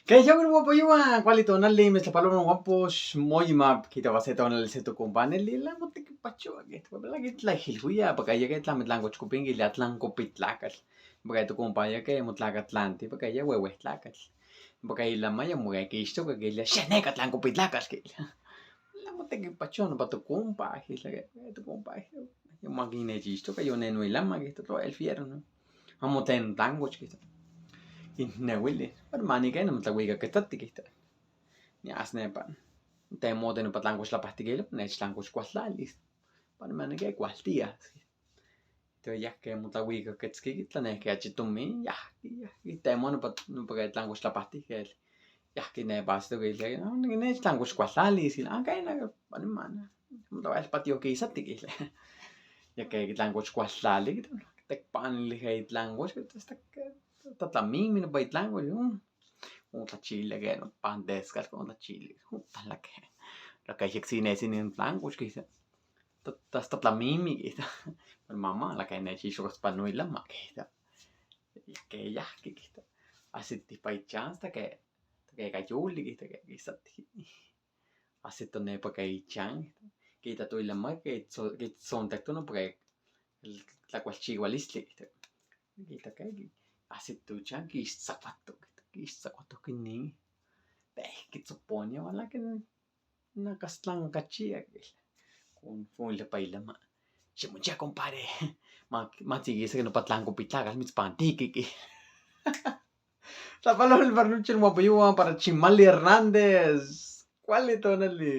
Kaya siyempre po yung kwalito na limes sa palunong wampos moyma kita waseta on se to kumpane lila mo tiki pacho agit lagi tla hilhuya bagaya ke tla mitlangoch kupingi latlan kupitlakal bagay to kumpaya ke mutlakatlanti bagaya wewe tlakal bagay lamaya mugay ke isto ke la shene katlan kupitlakal ke la mo tiki pacho no pato kumpa hila to kumpa yung magine isto ke yo neno ilama ke to el fierno amoten tangoch ke Inewili, pero manike no mtlahuika quetzatih ni asnepa temote no patlancoch tlapahtiquilo nechtlancoch kualtlalis para manike kualtia tos yahque motlahuika quetzquiki tlanehque achi tomin yahqui temo nopa tlancoch tlapahtiquel yahqui nepa ahsitoquili nechtlancoch kualtlalis kena animana motlauelpatiohquisati quile yahque tlancoch kualtlali tecpanilihe itlancoch tlatlamimi nopa itlancoch otlachilique nopantescal otlachilique laka yecsinesi nin tlancoch quihto tas tlatlamimi quihto pero mama laka nechixocotzpanuilama quihto yahque yahqui quihto ahsito ipa ichan hasta que yoli quihto que quisati ahsito nepa ica ichan quihto toilama quitzontecto nopa tlacualchihualistli quihto que ahsito ichan quixtzacuatohque nin tehqui tzoponia hualahque nacastlacachia confunde pa ilama ximochia compadre matziquisa nopa tlancopitlacatl mitzpantiqui tlapaloli para nochi moapoyoua para Chimali Hernández cuali tonali